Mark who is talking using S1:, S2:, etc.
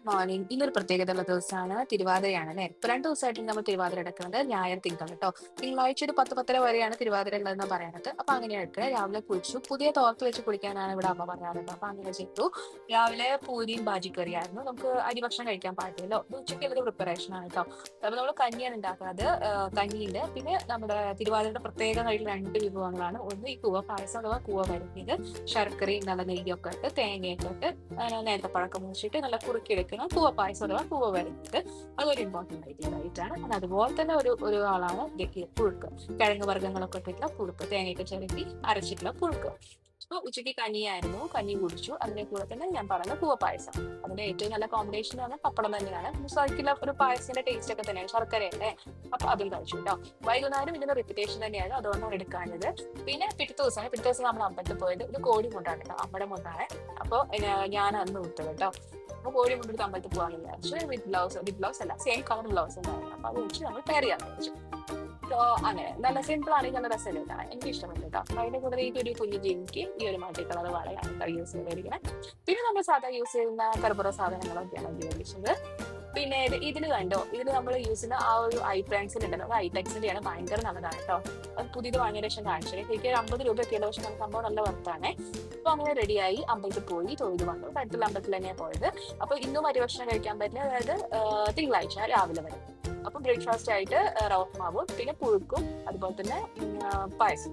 S1: Morning. ഇന്നൊരു പ്രത്യേകതയുള്ള ദിവസമാണ്. തിരുവാതിരയാണ് അല്ലേ? ഇപ്പൊ 2 ദിവസമായിട്ട് നമ്മൾ തിരുവാതിര എടുക്കുന്നത്. ഞായർ, തിങ്കൾ കേട്ടോ. തിങ്കളാഴ്ച ഒരു 10-10:30 വരെയാണ് തിരുവാതിര ഉള്ളതെന്ന് പറയുന്നത്. അപ്പൊ അങ്ങനെയായിട്ട് രാവിലെ കുളിച്ചു. പുതിയ തോർത്ത് വെച്ച് കുളിക്കാനാണ് ഇവിടെ അമ്മ പറയാറുണ്ട്. അപ്പൊ അങ്ങനെ ചെയ്തു. രാവിലെ പൂരിയും ബാജിക്കറിയായിരുന്നു. നമുക്ക് അരിഭക്ഷണം കഴിക്കാൻ പാടില്ലല്ലോ. ഇത് ഉച്ചയ്ക്കുള്ളൊരു പ്രിപ്പറേഷൻ ആണ് കേട്ടോ. അപ്പൊ നമ്മൾ കഞ്ഞിയാണ് ഉണ്ടാക്കുന്നത്. കഞ്ഞിയുണ്ട്. പിന്നെ നമ്മുടെ തിരുവാതിരയുടെ പ്രത്യേകമായിട്ടുള്ള 2 വിഭവങ്ങളാണ്. ഒന്ന് ഈ കൂവ പായസം അഥവാ കൂവ വരുന്നത്. ശർക്കരയും നല്ല നെയ്യൊക്കെ ഇട്ട് തേങ്ങയൊക്കെ ഇട്ട് നേരത്തെ പഴക്കം വെച്ചിട്ട് നല്ല കുറുക്കിയെടുക്കണം. കൂവ പായസം അഥവാ കൂവ വരുന്നത്. അതൊരു ഇമ്പോർട്ടന്റ് ആയിട്ടാണ്. അത് അതുപോലെ തന്നെ ഒരു ആളാണ് പുഴുക്ക്. കിഴങ്ങ് വർഗ്ഗങ്ങളൊക്കെ ഇട്ടിട്ടുള്ള പുഴുക്ക്, തേങ്ങയൊക്കെ ചിരട്ടി അരച്ചിട്ടുള്ള പുഴുക്ക്. അപ്പൊ ഉച്ചയ്ക്ക് കഞ്ഞിയായിരുന്നു. കഞ്ഞി കുടിച്ചു. അതിന്റെ കൂടെ തന്നെ ഞാൻ പറഞ്ഞ കൂവ പായസം. അതിന്റെ ഏറ്റവും നല്ല കോമ്പിനേഷൻ ആണ് പപ്പടം തന്നെയാണ്. സർക്കിള ഒരു പായസത്തിന്റെ ടേസ്റ്റ് ഒക്കെ തന്നെയാണ്, ശർക്കരയല്ലേ. അപ്പൊ അതും കഴിച്ചു കേട്ടോ. വൈകുന്നേരം ഇതിന്റെ റിപ്പിറ്റേഷൻ തന്നെയാണ്, അതുകൊണ്ടാണ് എടുക്കാഞ്ഞത്. പിന്നെ പിറ്റേ ദിവസം നമ്മൾ അമ്പലത്തിൽ പോയത് ഒരു കോഴി മുണ്ടാണ് കേട്ടോ, അമ്മയുടെ മുണ്ടാണ്. അപ്പൊ ഞാൻ അന്ന് വിട്ടു കേട്ടോ. അപ്പൊ കോഴി മുണ്ടെടുത്ത് അമ്പലത്തിൽ പോകാൻ വിചാരിച്ചു. വിത്ത് ബ്ലൗസ് അല്ല, സെയിം കളർ ബ്ലൗസ് ഉണ്ടായിരുന്നു. അപ്പൊ അത് വെച്ച് നമ്മൾ പെയർ ചെയ്യാൻ വിചാരിച്ചു. അങ്ങനെ നല്ല സിമ്പിൾ ആണെങ്കിൽ നല്ല രസം കേട്ടാണ്, എനിക്ക് ഇഷ്ടപ്പെട്ടു കേട്ടോ. അതിന്റെ കൂടെ ഈ ഒരു കുഞ്ഞു ജീനിക്ക് ഈ ഒരു മൾട്ടി കളർ വളയാണ് യൂസ് ചെയ്തിരിക്കുന്നത്. പിന്നെ നമ്മൾ സാധാ യൂസ് ചെയ്യുന്ന കർപ്പൂര സാധനങ്ങളൊക്കെയാണ് ഉപയോഗിച്ചത്. പിന്നെ ഇതിൽ കണ്ടോ, ഇതിൽ നമ്മൾ യൂസ് ചെയ്യുന്ന ആ ഒരു ഐ പെൻസിൽ ഉണ്ടല്ലോ, അത് ഐടെക്സിന്റെ ആണ്, ഭയങ്കര നല്ലതാണ് കേട്ടോ. അത് പുതിയത് വാങ്ങിയ ശേഷം കാണിച്ചത്. എനിക്ക് 50 രൂപയൊക്കെ ഉള്ള, പക്ഷെ നമുക്ക് സംഭവം നല്ല വർത്താണ്. അപ്പൊ അങ്ങനെ റെഡിയായി അമ്പലത്തിൽ പോയി തൊഴുതു വന്നു. അടുത്തുള്ള അമ്പലത്തിൽ തന്നെയാണ് പോയത്. അപ്പൊ ഇന്നും അരിഭക്ഷണം കഴിക്കാൻ പറ്റില്ല, അതായത് തിങ്കളാഴ്ച രാവിലെ വരെ. അപ്പൊ ബ്രേക്ക്ഫാസ്റ്റ് ആയിട്ട് റവ മാവും പിന്നെ പുഴുക്കും അതുപോലെ തന്നെ പായസം.